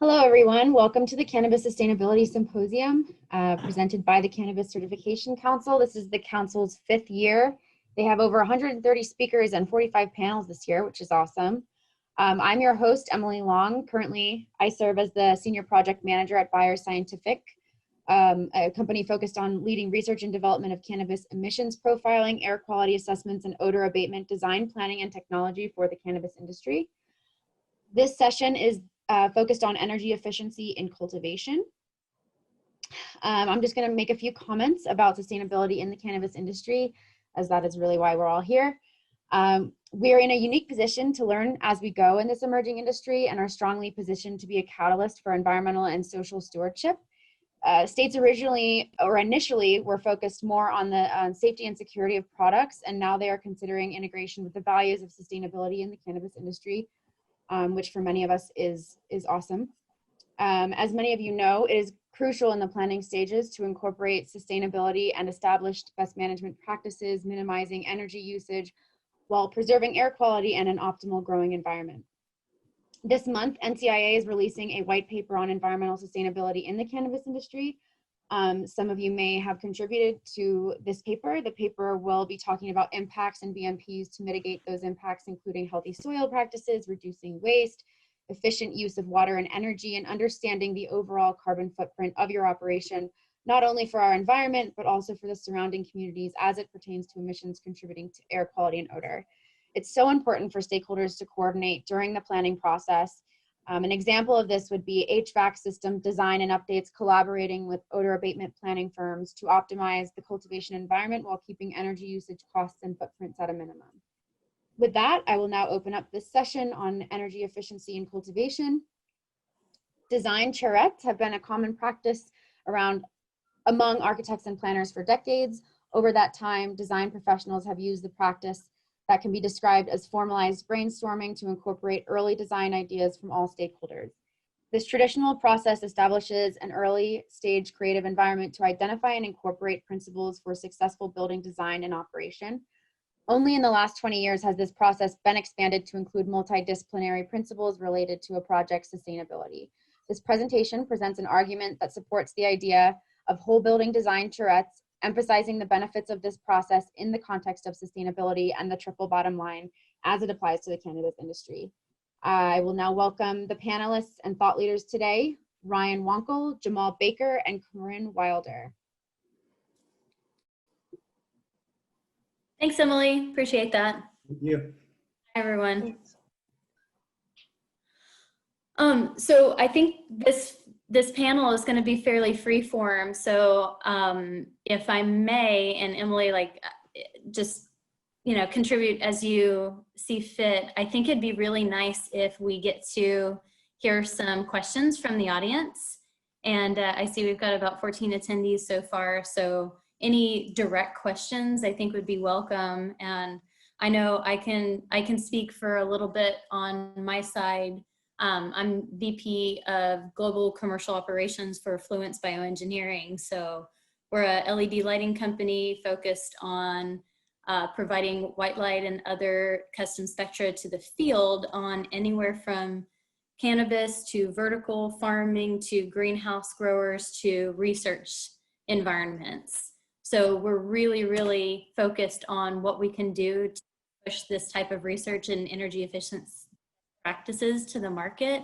Hello, everyone. Welcome to the Cannabis Sustainability Symposium presented by the Cannabis Certification Council. This is the council's 5th year. They have over 130 speakers and 45 panels this year, which is awesome. I'm your host, Emily Long. Currently, I serve as the Senior Project Manager at Bayer Scientific, a company focused on leading research and development of cannabis emissions profiling, air quality assessments, and odor abatement design, planning, and technology for the cannabis industry. This session is focused on energy efficiency in cultivation. I'm just going to make a few comments about sustainability in the cannabis industry, as that is really why we're all here. We are in a unique position to learn as we go in this emerging industry and are strongly positioned to be a catalyst for environmental and social stewardship. States initially were focused more on the safety and security of products, and now they are considering integration with the values of sustainability in the cannabis industry, which for many of us is awesome. As many of you know, it is crucial in the planning stages to incorporate sustainability and established best management practices, minimizing energy usage while preserving air quality and an optimal growing environment. This month, NCIA is releasing a white paper on environmental sustainability in the cannabis industry. Some of you may have contributed to this paper. The paper will be talking about impacts and BMPs to mitigate those impacts, including healthy soil practices, reducing waste, efficient use of water and energy, and understanding the overall carbon footprint of your operation, not only for our environment, but also for the surrounding communities as it pertains to emissions contributing to air quality and odor. It's so important for stakeholders to coordinate during the planning process. An example of this would be HVAC system design and updates, collaborating with odor abatement planning firms to optimize the cultivation environment while keeping energy usage costs and footprints at a minimum. With that, I will now open up this session on energy efficiency in cultivation. Design charrettes have been a common practice among architects and planners for decades. Over that time, design professionals have used the practice that can be described as formalized brainstorming to incorporate early design ideas from all stakeholders. This traditional process establishes an early stage creative environment to identify and incorporate principles for successful building design and operation. Only in the last 20 years has this process been expanded to include multidisciplinary principles related to a project's sustainability. This presentation presents an argument that supports the idea of whole building design charrettes, emphasizing the benefits of this process in the context of sustainability and the triple bottom line as it applies to the cannabis industry. I will now welcome the panelists and thought leaders today, Ryan Wonkel, Jamal Baker, and Corinne Wilder. Thanks, Emily. Appreciate that. Thank you. Hi, everyone. So I think this panel is going to be fairly free form. So if I may, and Emily, just contribute as you see fit. I think it'd be really nice if we get to hear some questions from the audience. And I see we've got about 14 attendees so far. So any direct questions I think would be welcome. And I know I can speak for a little bit on my side. I'm VP of Global Commercial Operations for Fluence Bioengineering. So we're a LED lighting company focused on providing white light and other custom spectra to the field on anywhere from cannabis to vertical farming to greenhouse growers to research environments. So we're really, really focused on what we can do to push this type of research and energy efficiency practices to the market.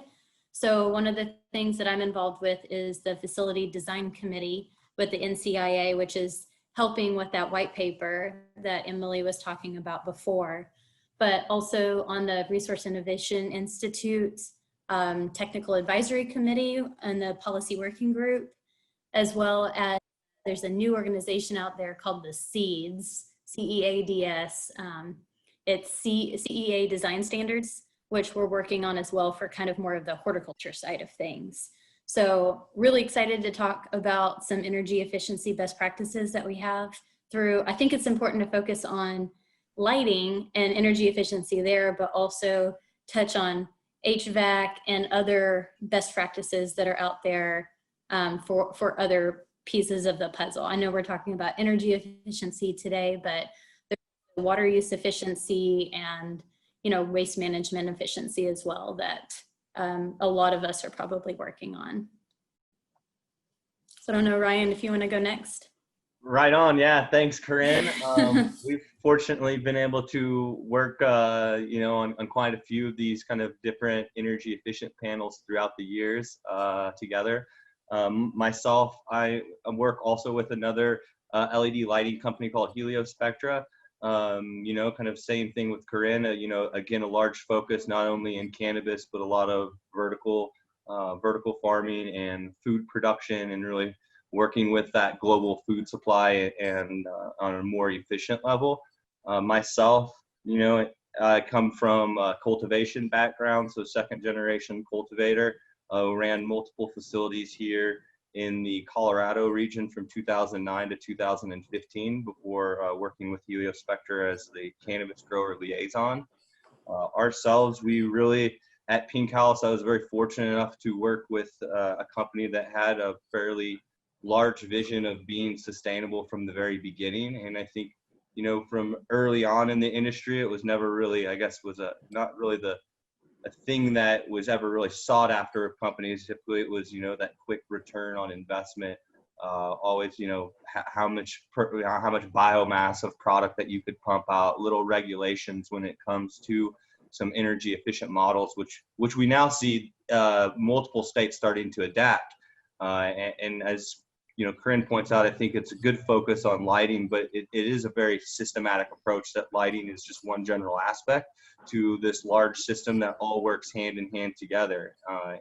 So one of the things that I'm involved with is the Facility Design Committee with the NCIA, which is helping with that white paper that Emily was talking about before, but also on the Resource Innovation Institute Technical Advisory Committee and the Policy Working Group, as well as there's a new organization out there called the CEADS, C-E-A-D-S. It's CEA Design Standards, which we're working on as well for kind of more of the horticulture side of things. So really excited to talk about some energy efficiency best practices that we have through. I think it's important to focus on lighting and energy efficiency there, but also touch on HVAC and other best practices that are out there for other pieces of the puzzle. I know we're talking about energy efficiency today, but there's water use efficiency and waste management efficiency as well that a lot of us are probably working on. So I don't know, Ryan, if you want to go next. Right on. Yeah. Thanks, Corinne. We've fortunately been able to work, on quite a few of these kind of different energy efficient panels throughout the years together. Myself, I work also with another LED lighting company called Heliospectra. Kind of same thing with Corinne, again, a large focus not only in cannabis, but a lot of vertical farming and food production, and really working with that global food supply and on a more efficient level. Myself, I come from a cultivation background, so second generation cultivator. Ran multiple facilities here in the Colorado region from 2009 to 2015 before working with Heliospectra as the cannabis grower liaison. Ourselves, we really, at Pink House, I was very fortunate enough to work with a company that had a fairly large vision of being sustainable from the very beginning. And I think, from early on in the industry, it was never really, not really a thing that was ever really sought after of companies. Typically it was, that quick return on investment, always, how much biomass of product that you could pump out, little regulations when it comes to some energy efficient models, which we now see multiple states starting to adapt. And as Corinne points out, I think it's a good focus on lighting, but it is a very systematic approach, that lighting is just one general aspect to this large system that all works hand in hand together.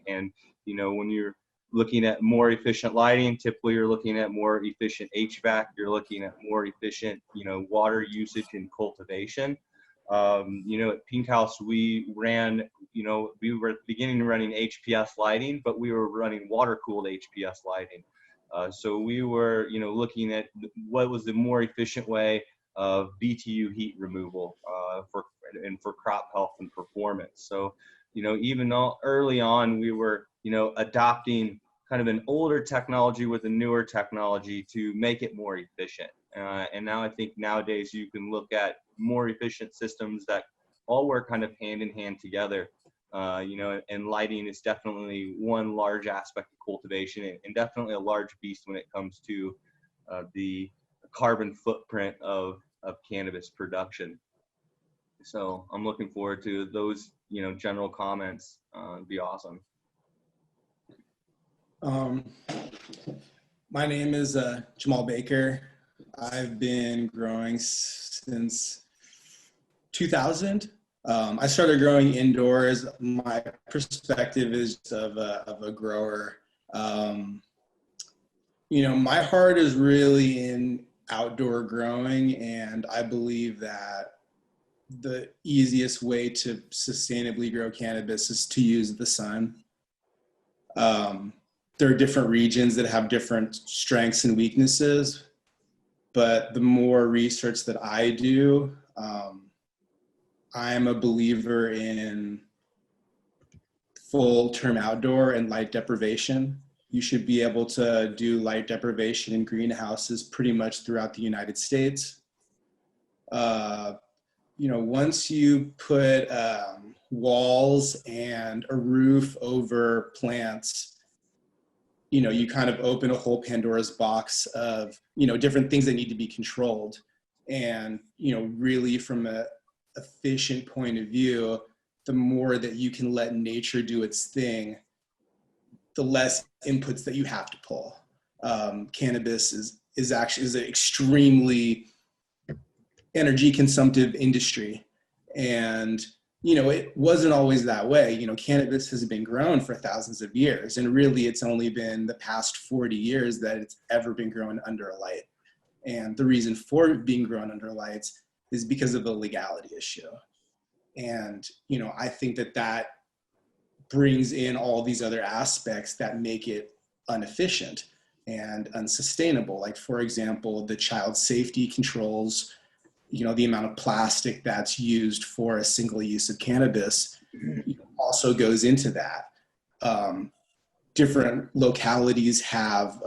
And when you're looking at more efficient lighting, typically you're looking at more efficient HVAC, you're looking at more efficient, water usage and cultivation. At Pink House, we ran, we were at the beginning running HPS lighting, but we were running water-cooled HPS lighting. So we were, looking at what was the more efficient way of BTU heat removal for crop health and performance. So, even early on, we were, adopting kind of an older technology with a newer technology to make it more efficient. And now I think nowadays you can look at more efficient systems that all work kind of hand in hand together. And lighting is definitely one large aspect of cultivation, and definitely a large beast when it comes to the carbon footprint of cannabis production. So I'm looking forward to those, general comments. It'd be awesome. My name is Jamal Baker. I've been growing since 2000. I started growing indoors. My perspective is of a grower. My heart is really in outdoor growing, and I believe that the easiest way to sustainably grow cannabis is to use the sun. There are different regions that have different strengths and weaknesses, but the more research that I do, I'm a believer in full-term outdoor and light deprivation. You should be able to do light deprivation in greenhouses pretty much throughout the United States. Once you put walls and a roof over plants, you kind of open a whole Pandora's box of, different things that need to be controlled. And, really from a efficient point of view, the more that you can let nature do its thing, the less inputs that you have to pull. Cannabis is an extremely energy consumptive industry. And, it wasn't always that way. Cannabis has been grown for thousands of years, and really it's only been the past 40 years that it's ever been grown under a light. And the reason for it being grown under lights is because of the legality issue. And, I think that brings in all these other aspects that make it inefficient and unsustainable. Like, for example, the child safety controls, the amount of plastic that's used for a single use of cannabis also goes into that. Different localities have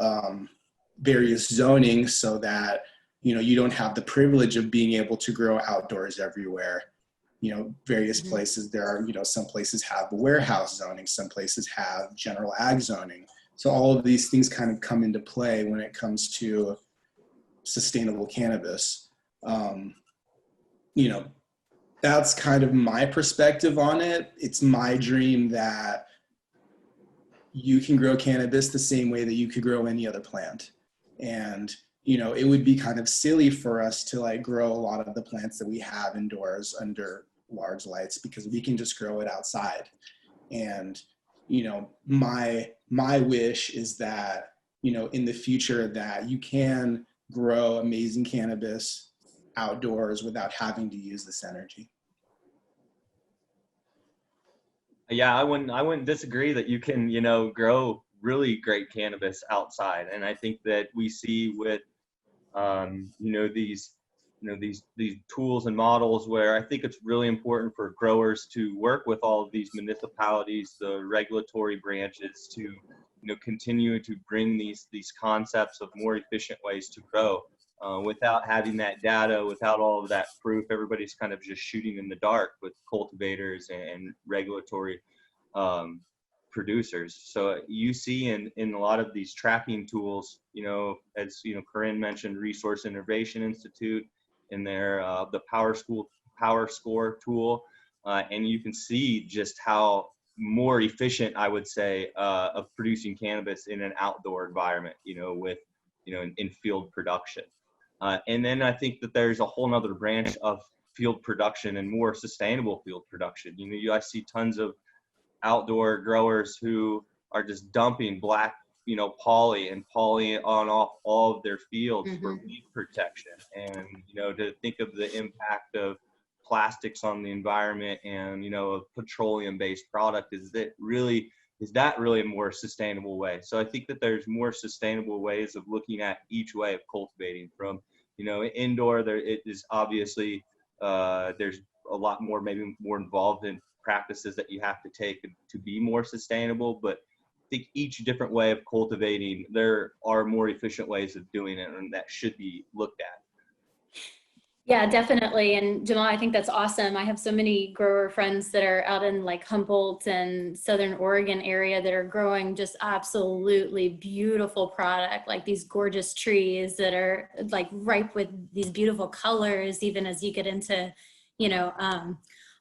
various zoning so that, you don't have the privilege of being able to grow outdoors everywhere. various places there are, some places have warehouse zoning, some places have general ag zoning. So all of these things kind of come into play when it comes to sustainable cannabis. That's kind of my perspective on it. It's my dream that you can grow cannabis the same way that you could grow any other plant. And, it would be kind of silly for us to like grow a lot of the plants that we have indoors under large lights, because we can just grow it outside. And, my wish is that, in the future that you can grow amazing cannabis outdoors without having to use this energy. Yeah, I wouldn't disagree that you can, grow really great cannabis outside. And I think that we see with, these tools and models where I think it's really important for growers to work with all of these municipalities, the regulatory branches, to, continue to bring these concepts of more efficient ways to grow. Without having that data, without all of that proof, everybody's kind of just shooting in the dark with cultivators and regulatory producers. So you see in a lot of these tracking tools, as Corinne mentioned, Resource Innovation Institute in their the Power Score tool, and you can see just how more efficient, I would say, of producing cannabis in an outdoor environment, with in field production. And then I think that there's a whole nother branch of field production and more sustainable field production. I see tons of outdoor growers who are just dumping black, poly on off all of their fields for weed protection. And, to think of the impact of plastics on the environment and, a petroleum-based product, is that really a more sustainable way? So I think that there's more sustainable ways of looking at each way of cultivating. From, indoor, there it is obviously there's a lot more, maybe more involved in practices that you have to take to be more sustainable. But I think each different way of cultivating, there are more efficient ways of doing it, and that should be looked at. Yeah, definitely. And Jamal, I think that's awesome. I have so many grower friends that are out in like Humboldt and Southern Oregon area that are growing just absolutely beautiful product, like these gorgeous trees that are like ripe with these beautiful colors, even as you get into,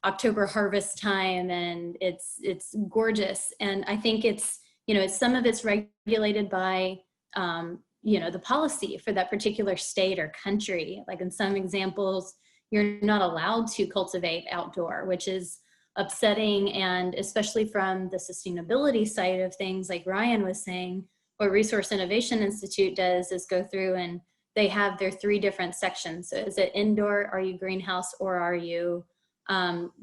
October harvest time, and it's gorgeous. And I think it's, some of it's regulated by, the policy for that particular state or country. Like in some examples, you're not allowed to cultivate outdoor, which is upsetting. And especially from the sustainability side of things, like Ryan was saying, what Resource Innovation Institute does is go through and they have their 3 different sections. So is it indoor, are you greenhouse, or are you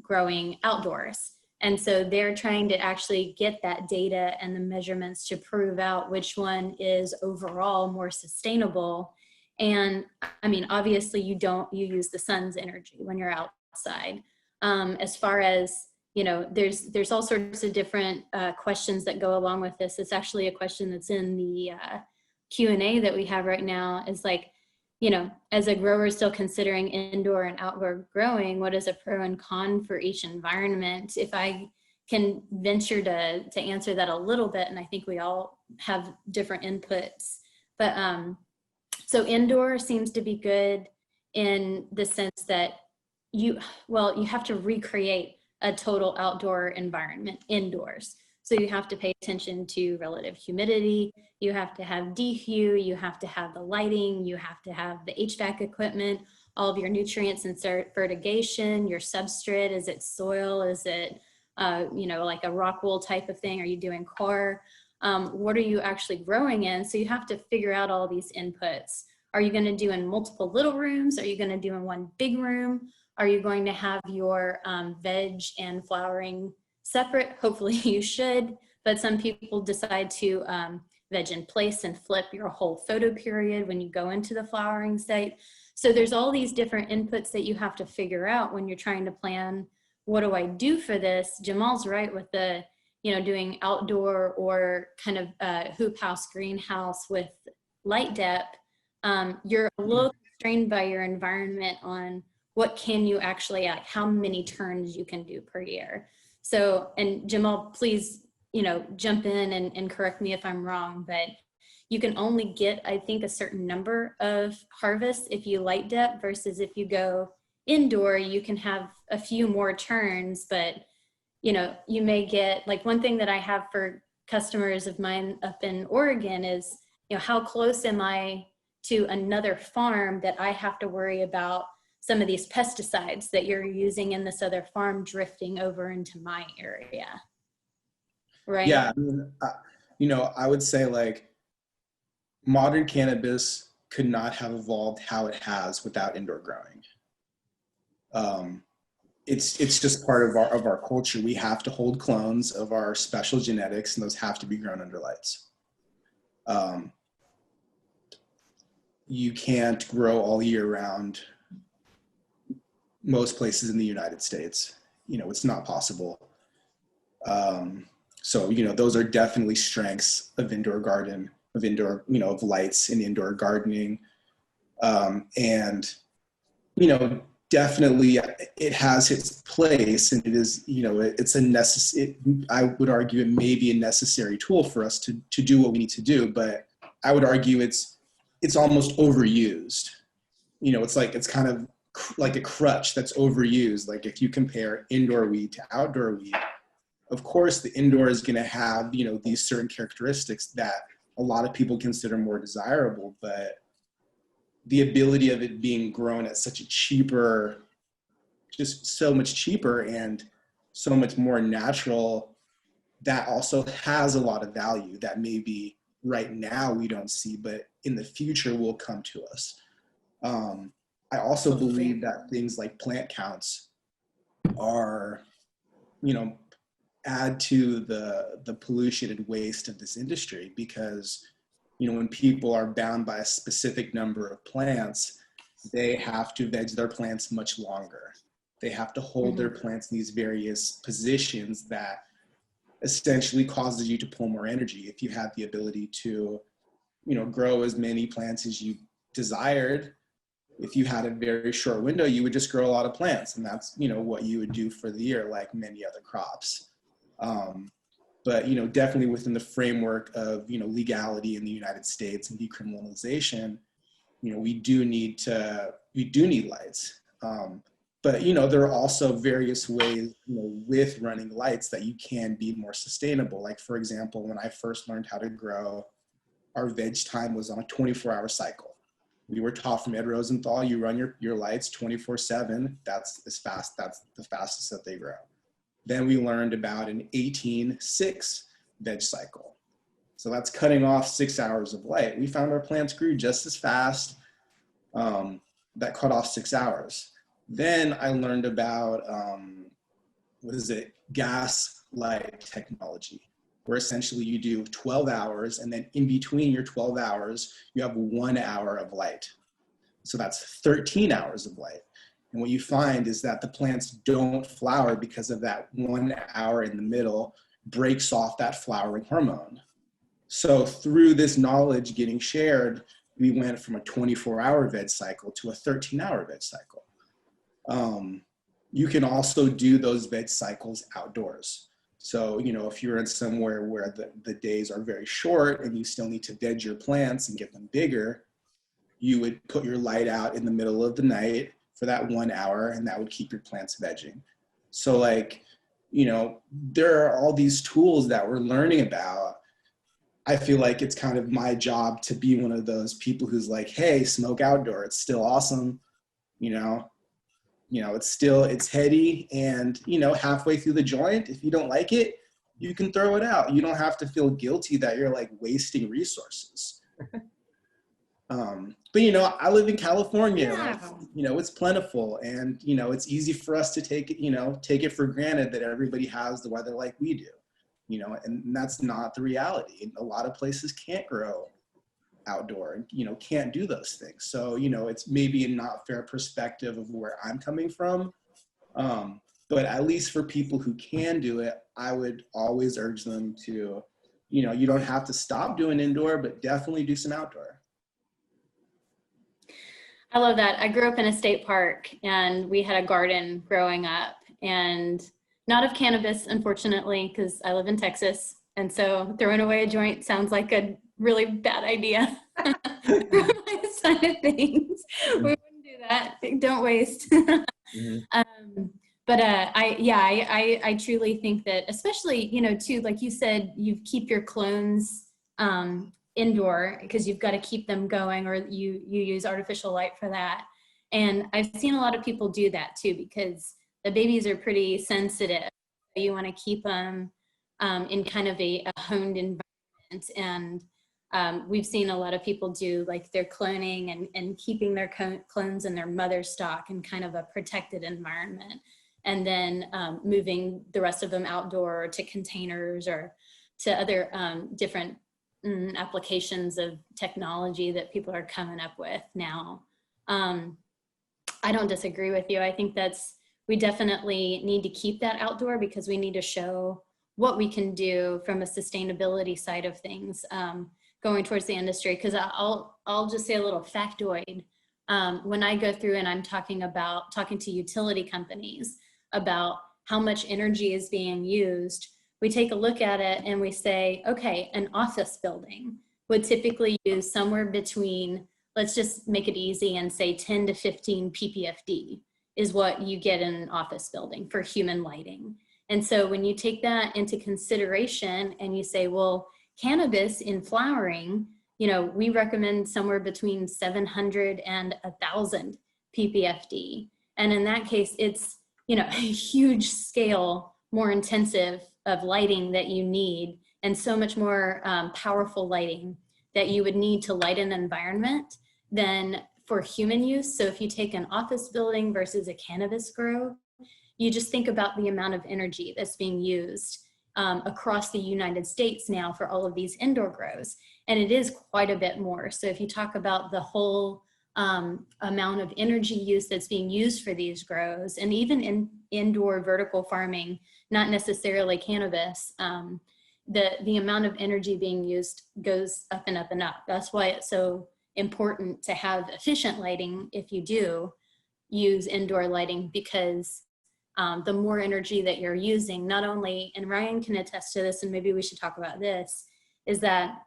growing outdoors? And so they're trying to actually get that data and the measurements to prove out which one is overall more sustainable. And I mean, obviously you use the sun's energy when you're outside. As far as, there's all sorts of different questions that go along with this. It's actually a question that's in the Q&A that we have right now, is like, as a grower still considering indoor and outdoor growing, what is a pro and con for each environment? If I can venture to answer that a little bit, and I think we all have different inputs, but so indoor seems to be good in the sense that you have to recreate a total outdoor environment indoors. So you have to pay attention to relative humidity, you have to have dehu, you have to have the lighting, you have to have the HVAC equipment, all of your nutrients and fertigation, your substrate, is it soil, is it, like a rock wool type of thing, are you doing core? What are you actually growing in? So you have to figure out all these inputs. Are you gonna do in multiple little rooms? Are you gonna do in one big room? Are you going to have your veg and flowering separate? Hopefully you should, but some people decide to veg in place and flip your whole photo period when you go into the flowering site. So there's all these different inputs that you have to figure out when you're trying to plan, what do I do for this? Jamal's right with the, doing outdoor or kind of hoop house, greenhouse with light depth. You're a little constrained by your environment on what can you actually, like how many turns you can do per year. So, and Jamal, please, jump in and correct me if I'm wrong, but you can only get, I think, a certain number of harvests if you light dip, versus if you go indoor, you can have a few more turns, but you may get, like, one thing that I have for customers of mine up in Oregon is, how close am I to another farm that I have to worry about some of these pesticides that you're using in this other farm drifting over into my area, right? Yeah, I mean, I would say like modern cannabis could not have evolved how it has without indoor growing. It's just part of our culture. We have to hold clones of our special genetics, and those have to be grown under lights. You can't grow all year round most places in the United States. It's not possible. So those are definitely strengths of indoor garden, of indoor, of lights in indoor gardening. And definitely it has its place, and it is, it's a necessary, I would argue it may be a necessary tool for us to do what we need to do, but I would argue it's almost overused. It's kind of like a crutch that's overused. Like if you compare indoor weed to outdoor weed, of course the indoor is going to have, these certain characteristics that a lot of people consider more desirable, but the ability of it being grown at such a cheaper, just so much cheaper and so much more natural, that also has a lot of value that maybe right now we don't see, but in the future will come to us. I also believe that things like plant counts are, add to the pollution and waste of this industry, because when people are bound by a specific number of plants, they have to veg their plants much longer. They have to hold their plants in these various positions that essentially causes you to pull more energy. If you had the ability to, grow as many plants as you desired, if you had a very short window, you would just grow a lot of plants, and that's, what you would do for the year, like many other crops. But definitely within the framework of legality in the United States and decriminalization, we do need lights. But there are also various ways with running lights that you can be more sustainable. Like for example, when I first learned how to grow, our veg time was on a 24-hour cycle. We were taught from Ed Rosenthal, you run your lights 24/7. That's the fastest that they grow. Then we learned about an 18/6 veg cycle. So that's cutting off 6 hours of light. We found our plants grew just as fast. That cut off 6 hours. Then I learned about, gas light technology, where essentially you do 12 hours, and then in between your 12 hours, you have 1 hour of light. So that's 13 hours of light. And what you find is that the plants don't flower because of that 1 hour in the middle breaks off that flowering hormone. So through this knowledge getting shared, we went from a 24-hour veg cycle to a 13-hour veg cycle. You can also do those veg cycles outdoors. So, if you're in somewhere where the days are very short and you still need to veg your plants and get them bigger, you would put your light out in the middle of the night for that 1 hour, and that would keep your plants vegging. So there are all these tools that we're learning about. I feel like it's kind of my job to be one of those people who's like, hey, smoke outdoor. It's still awesome. It's heady, and, halfway through the joint, if you don't like it, you can throw it out. You don't have to feel guilty that you're like wasting resources. But I live in California. Yeah. It's plentiful, and it's easy for us to take it for granted that everybody has the weather like we do. And that's not the reality. A lot of places can't grow outdoor and can't do those things. So it's maybe a not fair perspective of where I'm coming from. But at least for people who can do it, I would always urge them to, you don't have to stop doing indoor, but definitely do some outdoor. I love that. I grew up in a state park and we had a garden growing up, and not of cannabis, unfortunately, because I live in Texas. And so throwing away a joint sounds like a really bad idea. Side of things. We wouldn't do that. Don't waste. Mhm. But I truly think that, especially, you know, too, like you said, you keep your clones indoor because you've got to keep them going, or you use artificial light for that. And I've seen a lot of people do that too, because the babies are pretty sensitive. You want to keep them in kind of a honed environment. And we've seen a lot of people do like their cloning and keeping their clones in their mother stock in kind of a protected environment. And then moving the rest of them outdoor to containers or to other different applications of technology that people are coming up with now. I don't disagree with you. I think we definitely need to keep that outdoor because we need to show what we can do from a sustainability side of things going towards the industry. Because I'll just say a little factoid. When I go through and I'm talking to utility companies about how much energy is being used, we take a look at it and we say, okay, an office building would typically use somewhere between, let's just make it easy and say 10 to 15 ppfd is what you get in an office building for human lighting. And so when you take that into consideration and you say, well, cannabis in flowering, you know, we recommend somewhere between 700 and 1,000 ppfd. And in that case, it's, you know, a huge scale, more intensive of lighting that you need, and so much more powerful lighting that you would need to light an environment than for human use. So if you take an office building versus a cannabis grow, you just think about the amount of energy that's being used across the United States now for all of these indoor grows. And it is quite a bit more. So if you talk about the whole amount of energy use that's being used for these grows, and even in indoor vertical farming, not necessarily cannabis, the amount of energy being used goes up and up and up. That's why it's so important to have efficient lighting if you do use indoor lighting, because the more energy that you're using, not only, and Ryan can attest to this, and maybe we should talk about this, is that,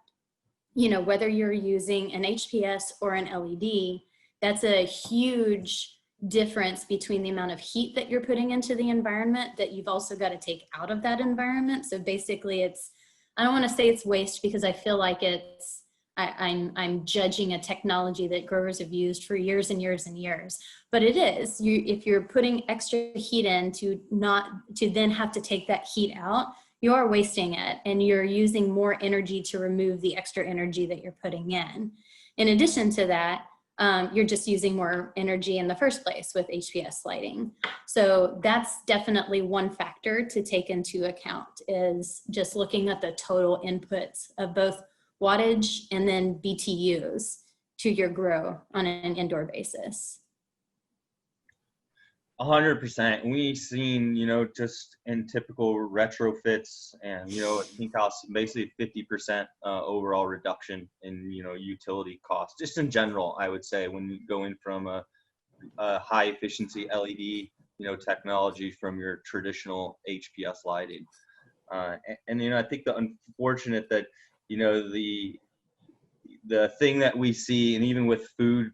you know, whether you're using an HPS or an LED, that's a huge difference between the amount of heat that you're putting into the environment that you've also got to take out of that environment. So basically it's, I don't want to say it's waste, because I feel like it's, I'm judging a technology that growers have used for years and years and years, but it is, if you're putting extra heat in to then have to take that heat out, you are wasting it, and you're using more energy to remove the extra energy that you're putting in. In addition to that, you're just using more energy in the first place with HPS lighting. So that's definitely one factor to take into account, is just looking at the total inputs of both wattage and then BTUs to your grow on an indoor basis. 100%. We've seen, you know, just in typical retrofits and, you know, I think basically 50% overall reduction in, you know, utility costs, just in general, I would say, when going from a high efficiency LED, you know, technology from your traditional HPS lighting. And, you know, I think the unfortunate that, you know, the thing that we see, and even with food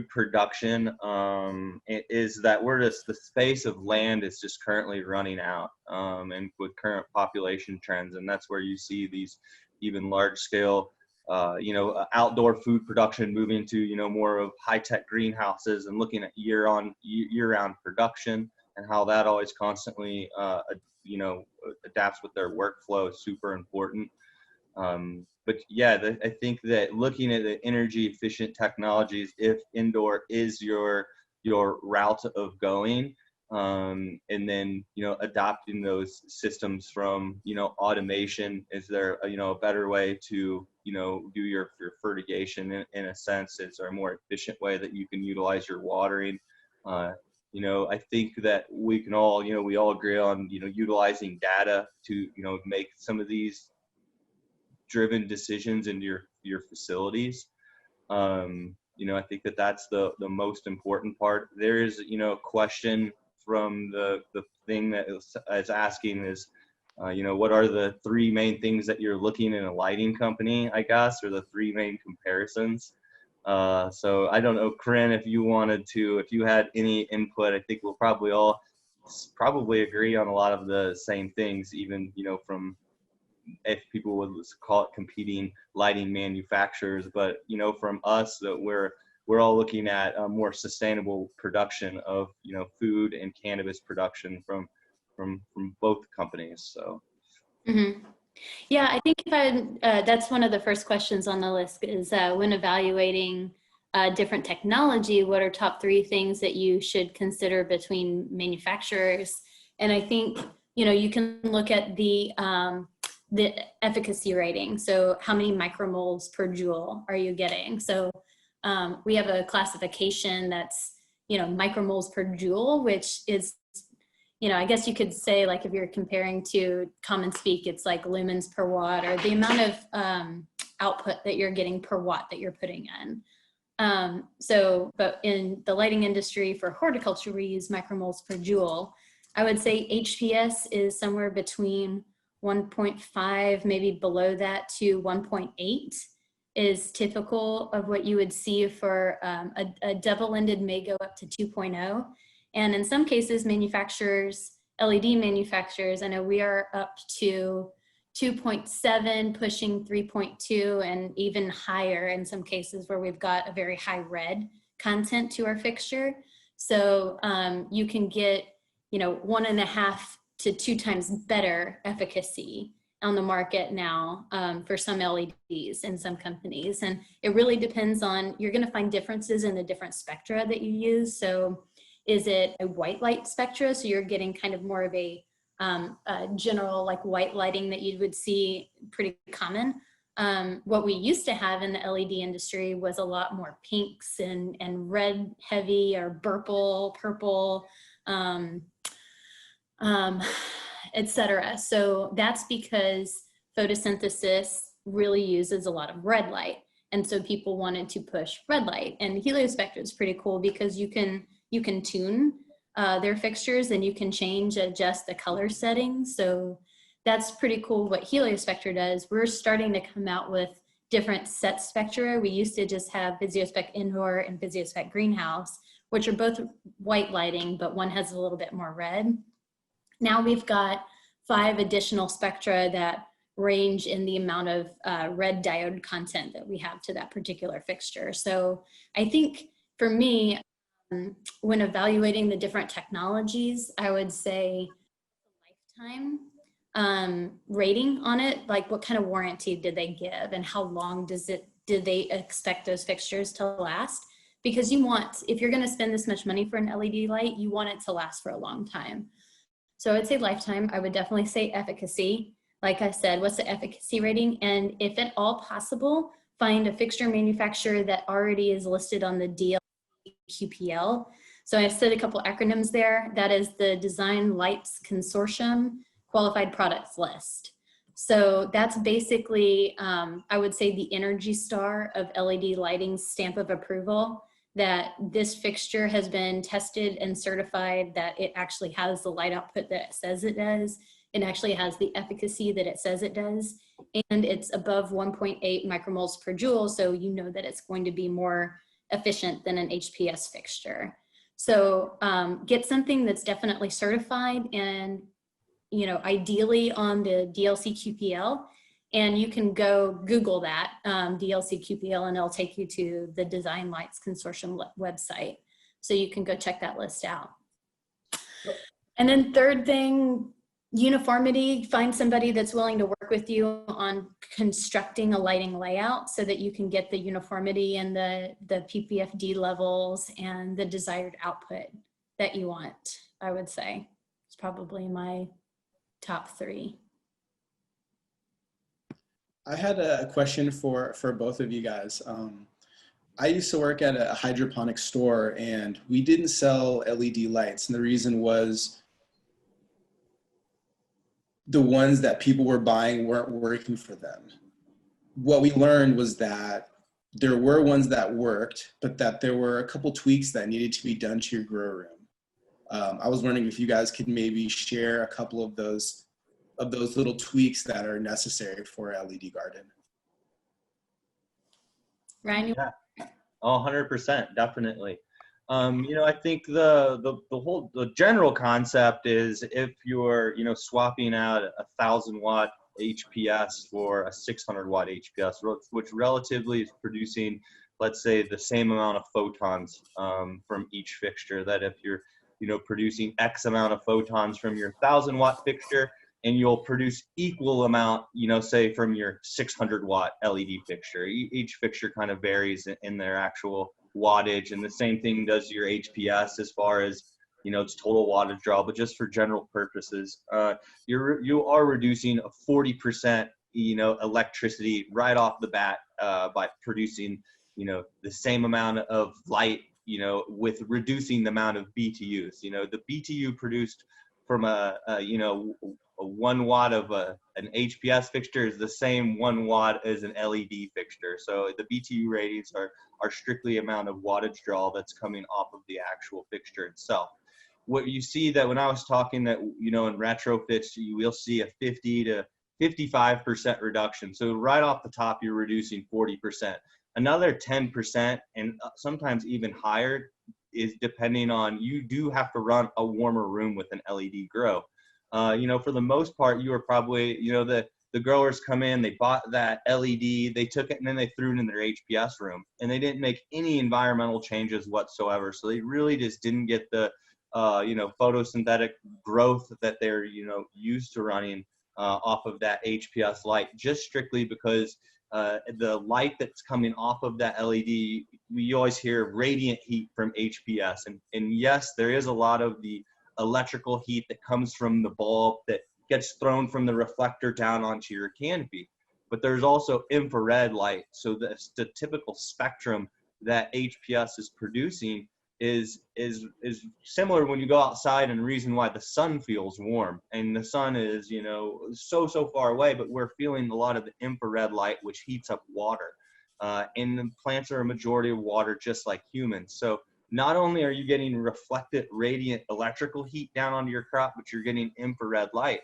production, is that the space of land is just currently running out, and with current population trends, and that's where you see these even large scale, you know, outdoor food production moving to, you know, more of high-tech greenhouses, and looking at year-round production, and how that always constantly, you know, adapts with their workflow is super important. But yeah, I think that looking at the energy efficient technologies, if indoor is your route of going, and then, you know, adopting those systems from, you know, automation, is there a, you know, a better way to, you know, do your fertigation in a sense? Is there a more efficient way that you can utilize your watering? You know, I think that we can all, you know, we all agree on, you know, utilizing data to, you know, make some of these driven decisions into your facilities. I think that that's the most important part. There is, a question from the thing that is asking is, what are the three main things that you're looking in a lighting company, I guess, or the three main comparisons. So I don't know, Corinne, if you had any input. I think we'll probably all agree on a lot of the same things, even, from, if people would call it, competing lighting manufacturers. But, from us, that we're all looking at a more sustainable production of, food and cannabis production from both companies. So. Mm-hmm. Yeah, I think that's one of the first questions on the list is when evaluating different technology, what are top three things that you should consider between manufacturers? And I think, you can look at the efficacy rating. So how many micromoles per joule are you getting? So we have a classification that's, micromoles per joule, which is, I guess you could say, like, if you're comparing to common speak, it's like lumens per watt, or the amount of output that you're getting per watt that you're putting in. But in the lighting industry for horticulture, we use micromoles per joule. I would say HPS is somewhere between 1.5, maybe below that, to 1.8 is typical of what you would see for a double-ended may go up to 2.0. And in some cases, manufacturers, LED manufacturers, I know we are up to 2.7, pushing 3.2, and even higher in some cases where we've got a very high red content to our fixture. So you can get, 1.5 to 2 times better efficacy on the market now for some LEDs in some companies. And it really depends on, you're going to find differences in the different spectra that you use. So is it a white light spectra? So you're getting kind of more of a general, like, white lighting that you would see pretty common. What we used to have in the LED industry was a lot more pinks and red heavy, or purple, etc. So that's because photosynthesis really uses a lot of red light. And so people wanted to push red light, and heliospectra is pretty cool because you can tune their fixtures, and you can adjust the color settings. So that's pretty cool what heliospectra does. We're starting to come out with different set spectra. We used to just have VisioSpec indoor and VisioSpec greenhouse, which are both white lighting, but one has a little bit more red. Now we've got 5 additional spectra that range in the amount of red diode content that we have to that particular fixture. So I think for me, when evaluating the different technologies, I would say lifetime rating on it, like what kind of warranty did they give, and how long did they expect those fixtures to last? Because if you're going to spend this much money for an LED light, you want it to last for a long time. So I'd say lifetime. I would definitely say efficacy. Like I said, what's the efficacy rating? And if at all possible, find a fixture manufacturer that already is listed on the DLC QPL. So I've said a couple acronyms there. That is the Design Lights Consortium Qualified Products List. So that's basically, I would say, the Energy Star of LED lighting stamp of approval, that this fixture has been tested and certified that it actually has the light output that it says it does. It actually has the efficacy that it says it does. And it's above 1.8 micromoles per joule. So you know that it's going to be more efficient than an HPS fixture. So get something that's definitely certified, and ideally on the DLC QPL, and you can go Google that DLC QPL, and it'll take you to the Design Lights Consortium website. So you can go check that list out. And then third thing, uniformity. Find somebody that's willing to work with you on constructing a lighting layout so that you can get the uniformity and the PPFD levels and the desired output that you want, I would say. It's probably my top 3. I had a question for both of you guys. I used to work at a hydroponic store, and we didn't sell LED lights. And the reason was the ones that people were buying weren't working for them. What we learned was that there were ones that worked, but that there were a couple tweaks that needed to be done to your grow room. I was wondering if you guys could maybe share a couple of those little tweaks that are necessary for an LED garden. Ryan, you- Yeah. Oh, 100%, definitely. I think the general concept is if you're, swapping out a 1,000-watt HPS for a 600-watt HPS, which relatively is producing, let's say, the same amount of photons from each fixture, that if you're, producing X amount of photons from your 1,000-watt fixture, and you'll produce equal amount, say from your 600-watt LED fixture. Each fixture kind of varies in their actual wattage, and the same thing does your HPS as far as, its total wattage draw. But just for general purposes, you are reducing a 40%, electricity right off the bat by producing, the same amount of light, with reducing the amount of BTUs. The BTU produced from a 1 watt of an HPS fixture is the same 1 watt as an LED fixture. So the BTU ratings are strictly amount of wattage draw that's coming off of the actual fixture itself. What you see that when I was talking that, in retrofits, you will see a 50 to 55% reduction. So right off the top, you're reducing 40%. Another 10% and sometimes even higher is depending on, you do have to run a warmer room with an LED grow. For the most part, you are probably, the growers come in, they bought that LED, they took it and then they threw it in their HPS room, and they didn't make any environmental changes whatsoever. So they really just didn't get the, photosynthetic growth that they're, used to running off of that HPS light, just strictly because the light that's coming off of that LED, we always hear radiant heat from HPS. And yes, there is a lot of the electrical heat that comes from the bulb that gets thrown from the reflector down onto your canopy. But there's also infrared light. So the typical spectrum that HPS is producing is similar when you go outside, and the reason why the sun feels warm, and the sun is, so far away, but we're feeling a lot of the infrared light, which heats up water. And the plants are a majority of water, just like humans. So not only are you getting reflected radiant electrical heat down onto your crop, but you're getting infrared light,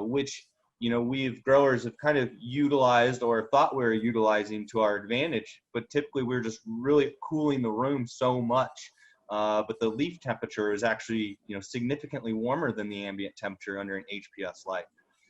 which, we've growers have kind of utilized or thought we were utilizing to our advantage, but typically we're just really cooling the room so much. But the leaf temperature is actually, significantly warmer than the ambient temperature under an HPS light.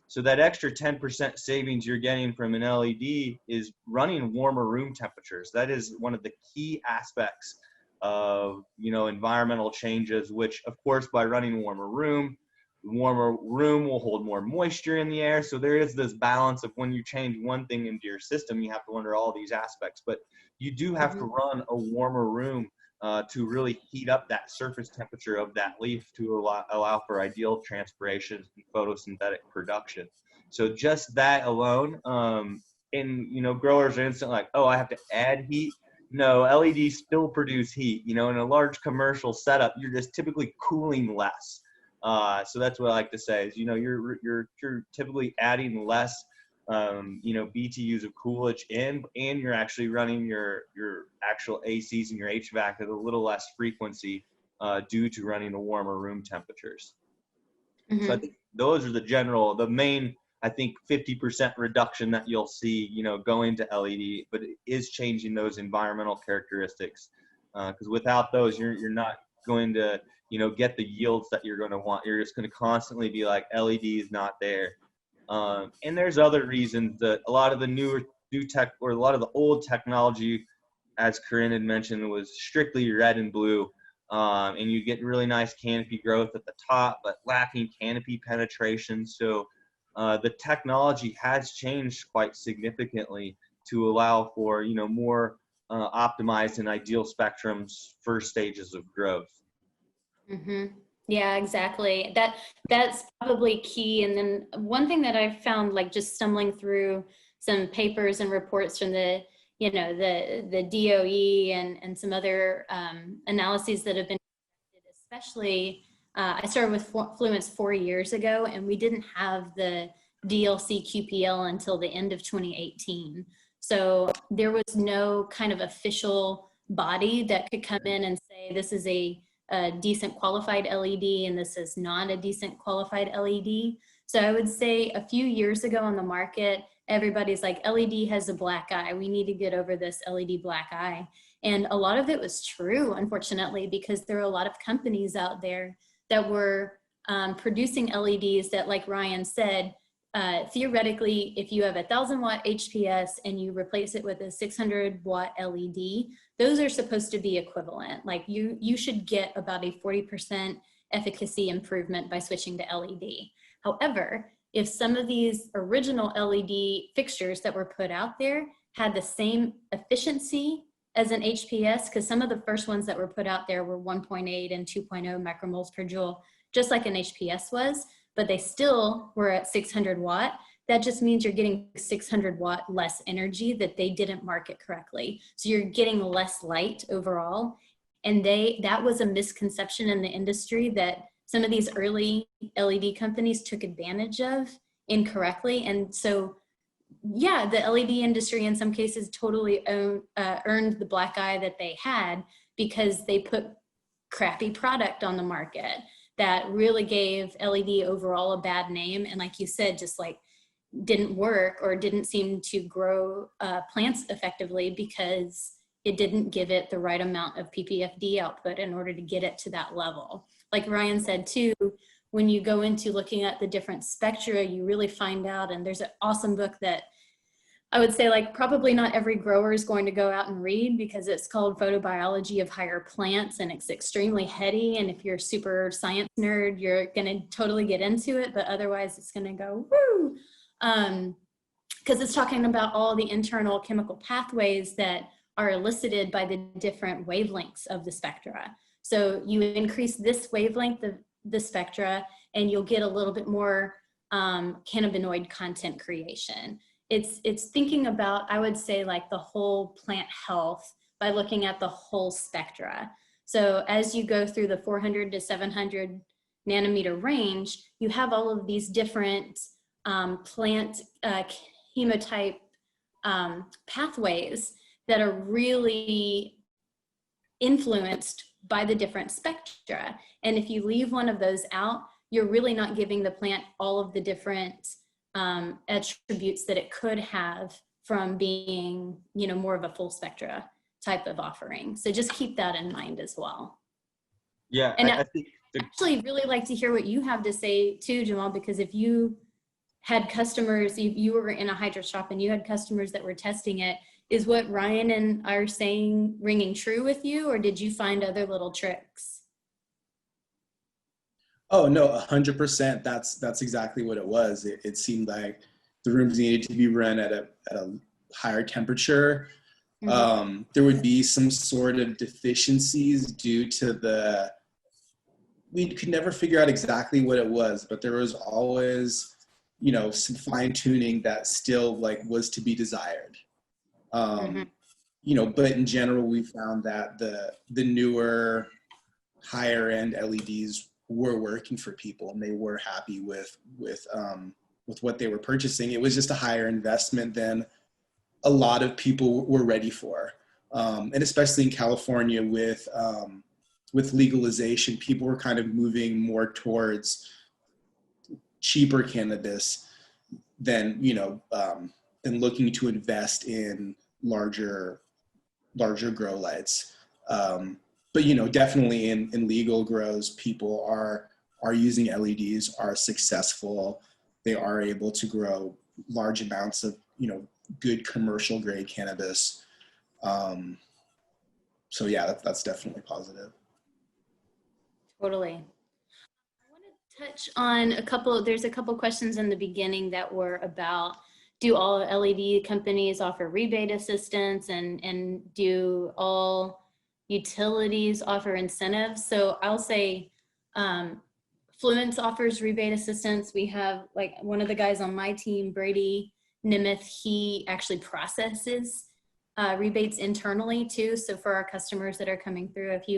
So that extra 10% savings you're getting from an LED is running warmer room temperatures. That is one of the key aspects of, environmental changes, which of course by running a warmer room will hold more moisture in the air. So there is this balance of when you change one thing into your system, you have to wonder all these aspects, but you do have to run a warmer room to really heat up that surface temperature of that leaf to allow for ideal transpiration and photosynthetic production. So just that alone, and growers are instantly like, oh, I have to add heat. No, LEDs still produce heat. In a large commercial setup, you're just typically cooling less. So that's what I like to say is, you're typically adding less, BTUs of coolage in, and you're actually running your actual ACs and your HVAC at a little less frequency due to running the warmer room temperatures. So I think those are the main, I think 50% reduction that you'll see, going to LED, but it is changing those environmental characteristics, because without those, you're not going to, get the yields that you're going to want. You're just going to constantly be like, LED is not there. And there's other reasons that a lot of the new tech, or a lot of the old technology, as Corinne had mentioned, was strictly red and blue. And you get really nice canopy growth at the top, but lacking canopy penetration. So the technology has changed quite significantly to allow for, more optimized and ideal spectrums for stages of growth. Yeah, exactly. That's probably key. And then one thing that I've found, like just stumbling through some papers and reports from the DOE and some other analyses that have been, especially, I started with Fluence 4 years ago, and we didn't have the DLC QPL until the end of 2018. So there was no kind of official body that could come in and say, this is a decent qualified LED and this is not a decent qualified LED. So I would say a few years ago on the market, everybody's like, LED has a black eye. We need to get over this LED black eye. And a lot of it was true, unfortunately, because there are a lot of companies out there that were producing LEDs that, like Ryan said, theoretically, if you have a 1,000-watt HPS and you replace it with a 600-watt LED, those are supposed to be equivalent. Like you should get about a 40% efficacy improvement by switching to LED. However, if some of these original LED fixtures that were put out there had the same efficiency as an HPS, because some of the first ones that were put out there were 1.8 and 2.0 micromoles per joule, just like an HPS was, but they still were at 600 watt. That just means you're getting 600 watt less energy that they didn't market correctly. So you're getting less light overall. And that was a misconception in the industry that some of these early LED companies took advantage of incorrectly. And so, yeah, the LED industry in some cases totally earned the black eye that they had because they put crappy product on the market that really gave LED overall a bad name. And like you said, just like didn't work or didn't seem to grow plants effectively because it didn't give it the right amount of PPFD output in order to get it to that level. Like Ryan said too, when you go into looking at the different spectra, you really find out, and there's an awesome book that I would say like probably not every grower is going to go out and read because it's called Photobiology of Higher Plants and it's extremely heady. And if you're a super science nerd, you're gonna totally get into it, but otherwise it's gonna go woo. Because it's talking about all the internal chemical pathways that are elicited by the different wavelengths of the spectra. So you increase this wavelength of the spectra and you'll get a little bit more cannabinoid content creation. It's thinking about, I would say, like the whole plant health by looking at the whole spectra. So as you go through the 400 to 700 nanometer range, you have all of these different plant chemotype pathways that are really influenced by the different spectra. And if you leave one of those out, you're really not giving the plant all of the different attributes that it could have from being, you know, more of a full spectra type of offering. So just keep that in mind as well. Yeah, and I think actually really like to hear what you have to say too, Jamal, because if you had customers, you were in a hydro shop and you had customers that were testing it, is what Ryan and I are saying ringing true with you, or did you find other little tricks? Oh no, 100%. That's exactly what it was. It seemed like the rooms needed to be run at a higher temperature. Mm-hmm. There would be some sort of deficiencies due to we could never figure out exactly what it was, but there was always, you know, some fine tuning that still like was to be desired. Mm-hmm. You know, but in general, we found that the newer, higher end LEDs were working for people, and they were happy with what they were purchasing. It was just a higher investment than a lot of people were ready for, and especially in California with legalization, people were kind of moving more towards cheaper cannabis than, you know, than looking to invest in larger grow lights. But, you know, definitely in legal grows, people are using LEDs, are successful. They are able to grow large amounts of, you know, good commercial grade cannabis. So yeah, that's definitely positive. Totally. I want to touch on there's a couple questions in the beginning that were about, do all LED companies offer rebate assistance, and do all utilities offer incentives? So I'll say Fluence offers rebate assistance. We have, like, one of the guys on my team, Brady Nimeth, he actually processes rebates internally too. So for our customers that are coming through, if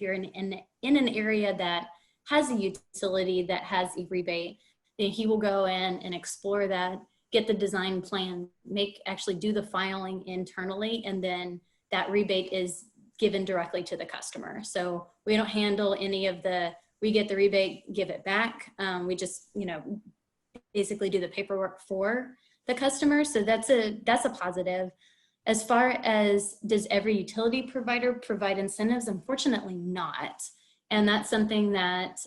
you're in an area that has a utility that has a rebate, then he will go in and explore that get the design plan, actually do the filing internally, and then that rebate is given directly to the customer. So we don't handle any of we get the rebate, give it back. We just, basically do the paperwork for the customer. So that's a positive. As far as, does every utility provider provide incentives? Unfortunately not. And that's something that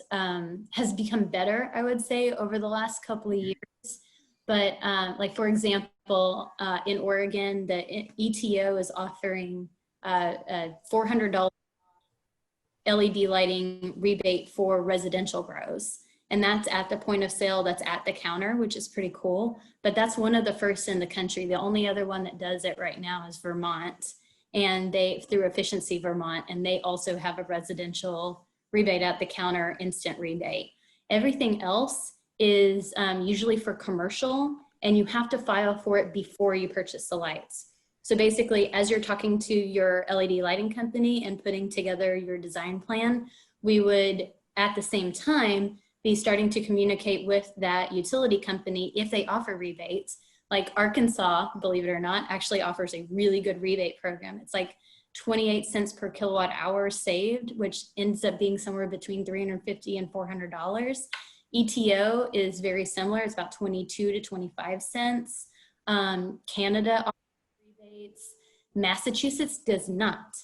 has become better, I would say, over the last couple of years. But like, for example, in Oregon, the ETO is offering a $400 LED lighting rebate for residential grows. And that's at the point of sale, that's at the counter, which is pretty cool. But that's one of the first in the country. The only other one that does it right now is Vermont, and through Efficiency Vermont, and they also have a residential rebate at the counter, instant rebate. Everything else is usually for commercial, and you have to file for it before you purchase the lights. So basically, as you're talking to your LED lighting company and putting together your design plan, we would at the same time be starting to communicate with that utility company if they offer rebates. Like Arkansas, believe it or not, actually offers a really good rebate program. It's like 28 cents per kilowatt hour saved, which ends up being somewhere between $350 and $400. ETO is very similar. It's about 22 to 25 cents. Canada offers rebates. Massachusetts does not,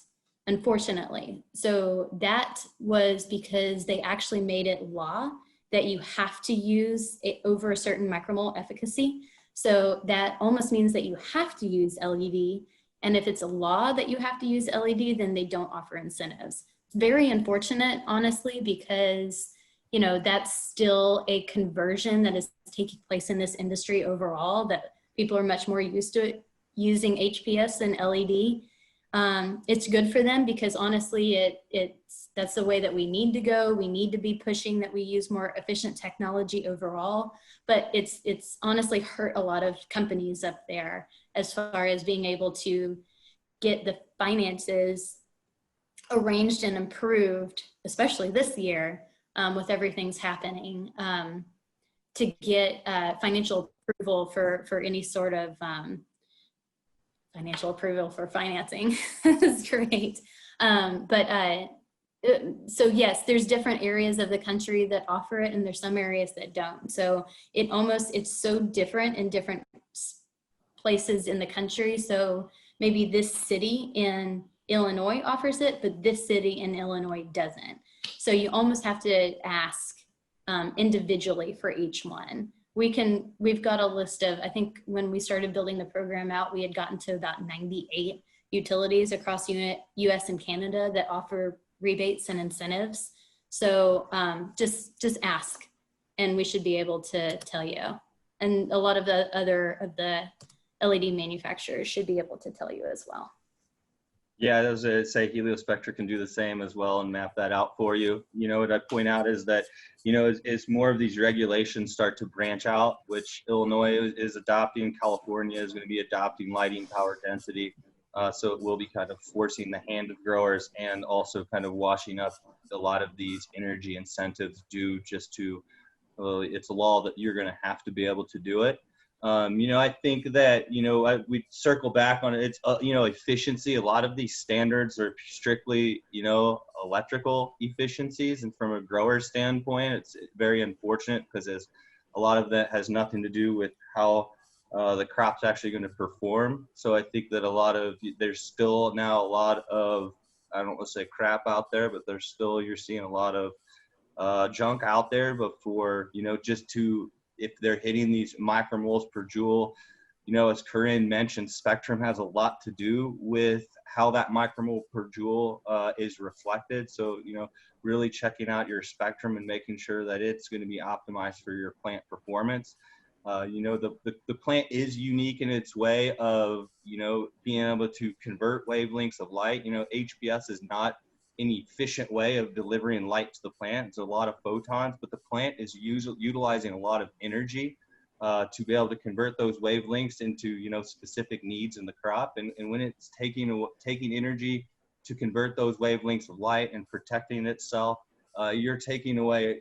unfortunately. So that was because they actually made it law that you have to use it over a certain micromole efficacy. So that almost means that you have to use LED. And if it's a law that you have to use LED, then they don't offer incentives. It's very unfortunate, honestly, because that's still a conversion that is taking place in this industry overall, that people are much more used to it, using HPS than LED. It's good for them because honestly, that's the way that we need to go. We need to be pushing that we use more efficient technology overall, but it's honestly hurt a lot of companies up there as far as being able to get the finances arranged and improved, especially this year with everything's happening, to get financial approval for any sort of financial approval for financing. Is great. So yes, there's different areas of the country that offer it, and there's some areas that don't. So it's so different in different places in the country. So maybe this city in Illinois offers it, but this city in Illinois doesn't. So you almost have to ask individually for each one. We've got a list of, I think when we started building the program out, we had gotten to about 98 utilities across US and Canada that offer rebates and incentives. So just ask, and we should be able to tell you. And a lot of the LED manufacturers should be able to tell you as well. Yeah, as I say, Heliospectra can do the same as well and map that out for you. What I point out is that, as more of these regulations start to branch out, which Illinois is adopting, California is going to be adopting lighting power density. So it will be kind of forcing the hand of growers and also kind of washing up a lot of these energy incentives due just to, it's a law that you're going to have to be able to do it. I think that, we circle back on it. It's, efficiency. A lot of these standards are strictly, electrical efficiencies. And from a grower standpoint, it's very unfortunate because a lot of that has nothing to do with how the crop's actually going to perform. So I think that there's still now a lot of, I don't want to say crap out there, but you're seeing a lot of junk out there. But for, if they're hitting these micromoles per joule, as Corinne mentioned, spectrum has a lot to do with how that micromole per joule is reflected. So, really checking out your spectrum and making sure that it's going to be optimized for your plant performance. The plant is unique in its way of, being able to convert wavelengths of light. HBS is not an efficient way of delivering light to the plant. It's a lot of photons, but the plant is utilizing a lot of energy to be able to convert those wavelengths into, specific needs in the crop. And when it's taking energy to convert those wavelengths of light and protecting itself, you're taking away,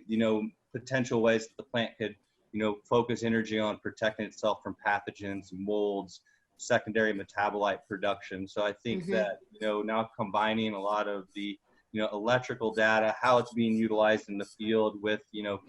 potential ways that the plant could focus energy on protecting itself from pathogens, molds, secondary metabolite production. So I think that, now combining a lot of the, electrical data, how it's being utilized in the field with,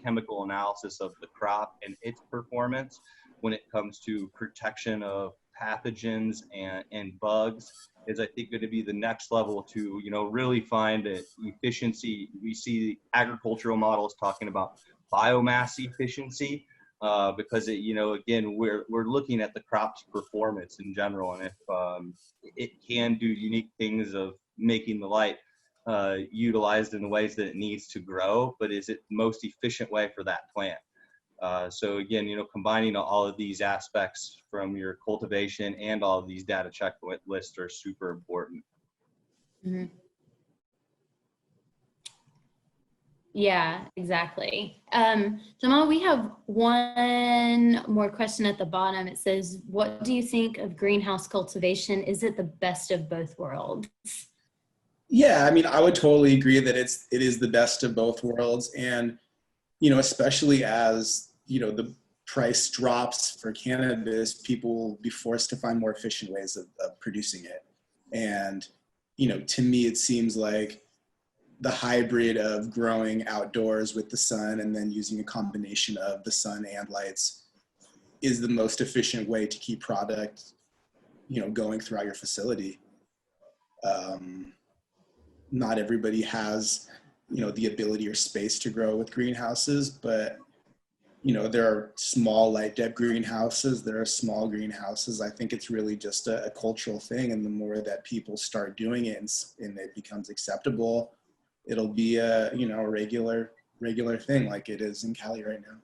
chemical analysis of the crop and its performance when it comes to protection of pathogens and bugs is, I think, going to be the next level to, really find efficiency. We see agricultural models talking about biomass efficiency, because again, we're looking at the crop's performance in general, and if it can do unique things of making the light utilized in the ways that it needs to grow, but is it the most efficient way for that plant? So again, combining all of these aspects from your cultivation and all of these data checklists are super important. Mm-hmm. Yeah, exactly. Jamal, we have one more question at the bottom. It says, what do you think of greenhouse cultivation? Is it the best of both worlds? Yeah, I mean, I would totally agree that it is the best of both worlds. And, especially as, the price drops for cannabis, people will be forced to find more efficient ways of producing it. And, to me, it seems like the hybrid of growing outdoors with the sun and then using a combination of the sun and lights is the most efficient way to keep product, going throughout your facility. Not everybody has, the ability or space to grow with greenhouses, but, there are small light depth greenhouses, there are small greenhouses. I think it's really just a cultural thing. And the more that people start doing it and it becomes acceptable, it'll be a, a regular thing like it is in Cali right now.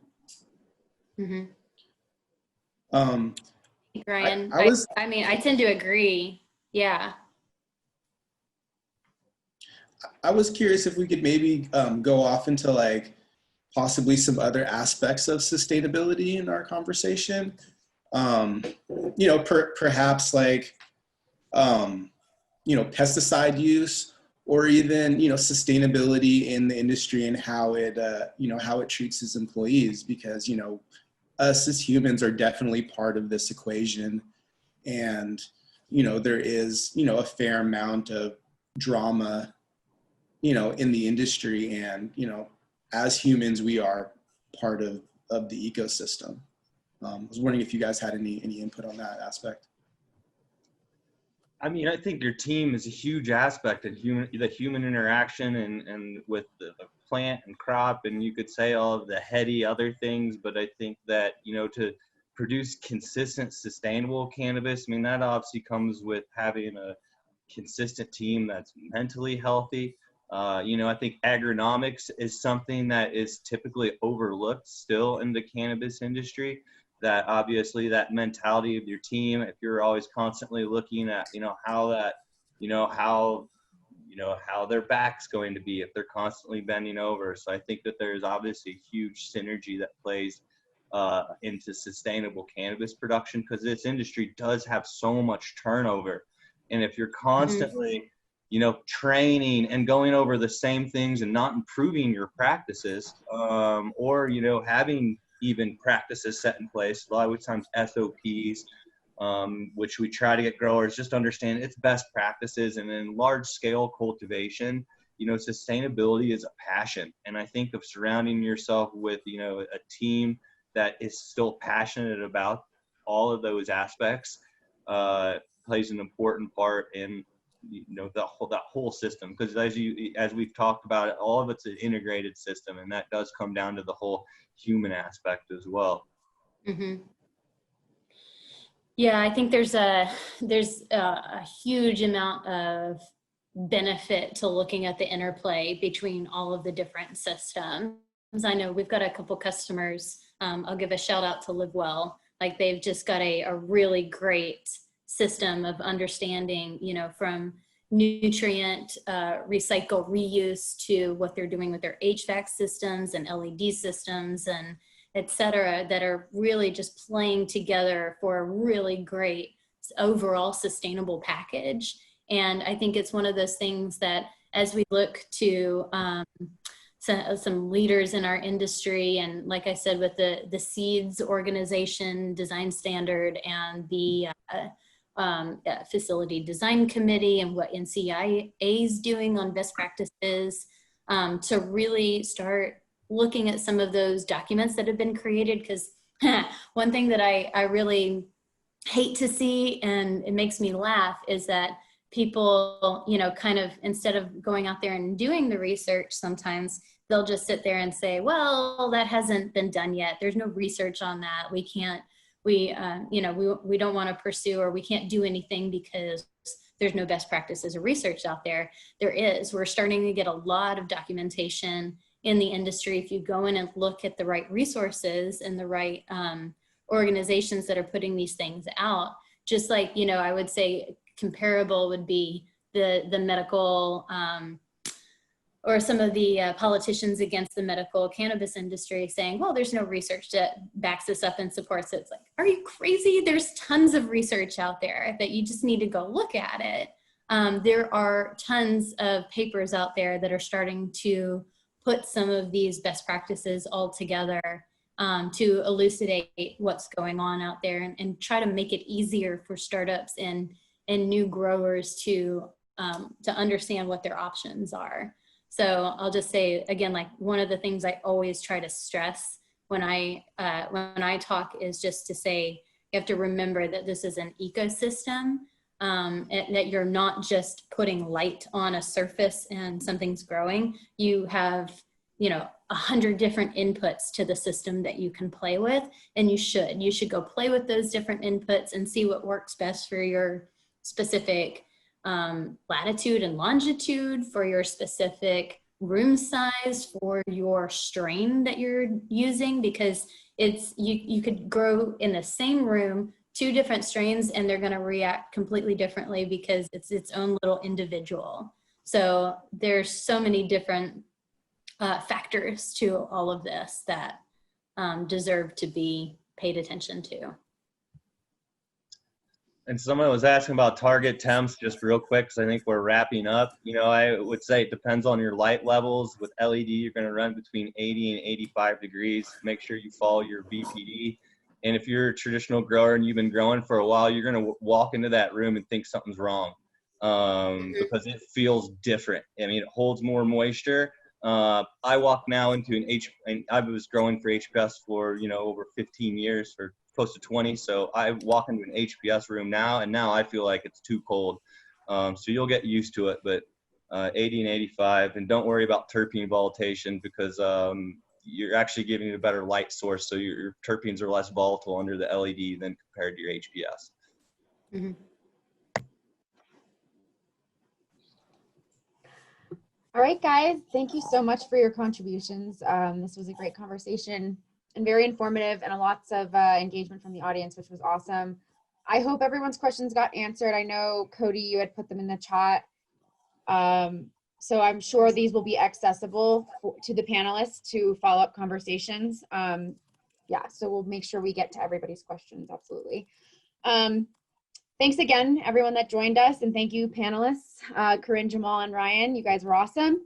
Mm-hmm. Ryan, I mean, I tend to agree. Yeah. I was curious if we could maybe go off into like possibly some other aspects of sustainability in our conversation. Perhaps like, pesticide use, or even, sustainability in the industry and how it, how it treats its employees, because, us as humans are definitely part of this equation. And, there is, a fair amount of drama, in the industry, and, as humans, we are part of the ecosystem. I was wondering if you guys had any input on that aspect. I mean, I think your team is a huge aspect of the human interaction and with the plant and crop, and you could say all of the heady other things, but I think that, to produce consistent, sustainable cannabis, I mean, that obviously comes with having a consistent team that's mentally healthy. I think agronomics is something that is typically overlooked still in the cannabis industry. That obviously that mentality of your team, if you're always constantly looking at, how their back's going to be if they're constantly bending over. So I think that there's obviously a huge synergy that plays into sustainable cannabis production, because this industry does have so much turnover. And if you're constantly, training and going over the same things and not improving your practices, or, having even practices set in place, a lot of times SOPs, which we try to get growers just understand it's best practices. And in large scale cultivation, sustainability is a passion. And I think of surrounding yourself with, a team that is still passionate about all of those aspects, plays an important part in, that whole system. Because as we've talked about it, all of it's an integrated system, and that does come down to the whole human aspect as well. Mm-hmm. Yeah, I think there's a huge amount of benefit to looking at the interplay between all of the different systems. I know we've got a couple customers. I'll give a shout out to Live Well. Like, they've just got a really great system of understanding, from nutrient recycle reuse to what they're doing with their HVAC systems and LED systems and et cetera, that are really just playing together for a really great overall sustainable package. And I think it's one of those things that, as we look to some leaders in our industry. And like I said, with the SEEDS organization, design standard, and the facility design committee, and what NCIA is doing on best practices, to really start looking at some of those documents that have been created. Because one thing that I really hate to see, and it makes me laugh, is that people, you know, kind of, instead of going out there and doing the research, sometimes they'll just sit there and say, well, that hasn't been done yet. There's no research on that. We can't, you know, we don't want to pursue, or we can't do anything because there's no best practices or research out there. There is. We're starting to get a lot of documentation in the industry. If you go in and look at the right resources and the right organizations that are putting these things out, just like, you know, I would say comparable would be the medical, or some of the politicians against the medical cannabis industry saying, well, there's no research that backs this up and supports it. It's like, are you crazy? There's tons of research out there that you just need to go look at it. There are tons of papers out there that are starting to put some of these best practices all together, to elucidate what's going on out there, and try to make it easier for startups and new growers to understand what their options are. So I'll just say again, like, one of the things I always try to stress when I talk is just to say, you have to remember that this is an ecosystem, and that you're not just putting light on a surface and something's growing. You have, you know, 100 different inputs to the system that you can play with, and you should go play with those different inputs and see what works best for your specific latitude and longitude, for your specific room size, for your strain that you're using, because it's you could grow in the same room 2 different strains and they're going to react completely differently because it's its own little individual. So there's so many different factors to all of this that deserve to be paid attention to. And someone was asking about target temps, just real quick, because I think we're wrapping up. You know, I would say it depends on your light levels. With LED, you're going to run between 80 and 85 degrees. Make sure you follow your VPD. And if you're a traditional grower and you've been growing for a while, you're going to walk into that room and think something's wrong, because it feels different. I mean, it holds more moisture. I walk now into and I was growing for HPS for, you know, over 15 years, or close to 20. So I walk into an HPS room now, and now I feel like it's too cold. So you'll get used to it, but 80 and 85, and don't worry about terpene volatile, because you're actually giving it a better light source. So your terpenes are less volatile under the LED than compared to your HPS. Mm-hmm. All right, guys, thank you so much for your contributions. This was a great conversation and very informative, and lots of engagement from the audience, which was awesome. I hope everyone's questions got answered. I know, Cody, you had put them in the chat. So I'm sure these will be accessible to the panelists to follow up conversations. Yeah, so we'll make sure we get to everybody's questions, absolutely. Thanks again, everyone that joined us, and thank you, panelists, Corinne, Jamal, and Ryan. You guys were awesome.